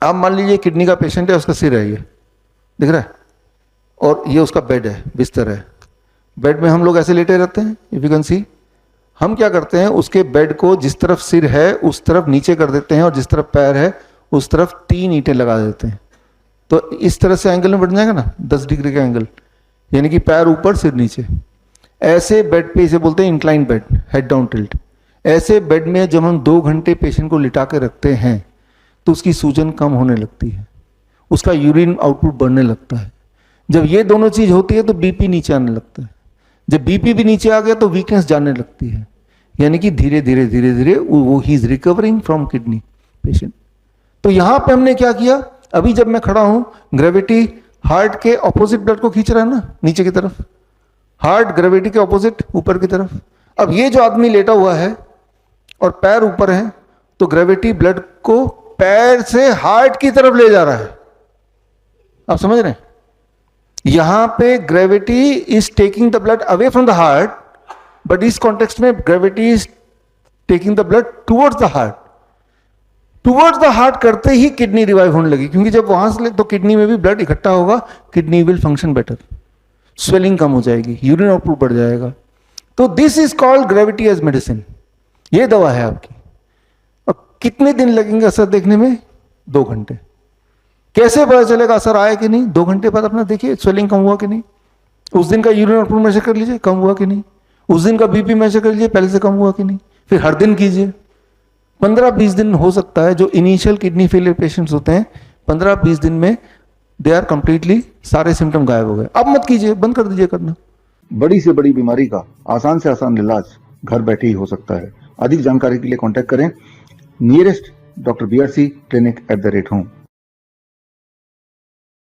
आप मान लीजिए किडनी का पेशेंट है, उसका सिर है ये, दिख रहा है, और ये उसका बेड है, बिस्तर है। बेड में हम लोग ऐसे लेटे रहते हैं, इफ यू कैन सी। हम क्या करते हैं, उसके बेड को जिस तरफ सिर है उस तरफ नीचे कर देते हैं, और जिस तरफ पैर है उस तरफ 3 ईंटें लगा देते हैं। तो इस तरह से एंगल में बढ़ जाएगा ना, 10 डिग्री का एंगल, यानी कि पैर ऊपर सिर नीचे। ऐसे बेड पे, इसे बोलते हैं incline bed, head down tilt. ऐसे बेड में जब हम 2 घंटे पेशेंट को लिटा के रखते हैं तो उसकी सूजन कम होने लगती है, उसका यूरिन आउटपुट बढ़ने लगता है। जब ये दोनों चीज होती है तो बीपी नीचे आने लगता है। जब बीपी भी नीचे आ गया तो वीकनेस जाने लगती है, यानी कि धीरे धीरे धीरे धीरे वो he is recovering from kidney patient. तो यहां पे हमने क्या किया, अभी जब मैं खड़ा हूं, ग्रेविटी हार्ट के ऑपोजिट ब्लड को खींच रहा है ना, नीचे की तरफ, हार्ट ग्रेविटी के ऑपोजिट ऊपर की तरफ। अब ये जो आदमी लेटा हुआ है और पैर ऊपर है, तो ग्रेविटी ब्लड को पैर से हार्ट की तरफ ले जा रहा है। आप समझ रहे हैं, यहां पे gravity is taking the blood away from the heart, but इस कॉन्टेक्स्ट में gravity is taking the blood towards the heart. Towards the heart करते ही किडनी रिवाइव होने लगी, क्योंकि जब वहां से तो किडनी में भी ब्लड इकट्ठा होगा, kidney will function better, swelling कम हो जाएगी, यूरिन आउटपुट बढ़ जाएगा। तो this is called gravity as medicine. ये दवा है आपकी। अब कितने दिन लगेंगे असर देखने में? 2 घंटे। कैसे पता चलेगा असर आया कि नहीं? 2 घंटे बाद अपना देखिए स्वेलिंग कम हुआ कि नहीं, उस दिन का यूरिन आउटपुट मेजर कर लीजिए, कम हुआ कि नहीं, उस दिन का बीपी मेजर कर लीजिए, पहले से कम हुआ कि नहीं। फिर हर दिन कीजिए। 15-20 दिन हो सकता है, जो इनिशियल किडनी फेलियर पेशेंट्स होते हैं 15-20 दिन में दे आर कंप्लीटली, सारे सिम्टम गायब हो गए। अब मत कीजिए, बंद कर दीजिए करना। बड़ी से बड़ी बीमारी का आसान से आसान इलाज घर बैठे ही हो सकता है। अधिक जानकारी के लिए कांटेक्ट करें nearest doctor BRC clinic @home।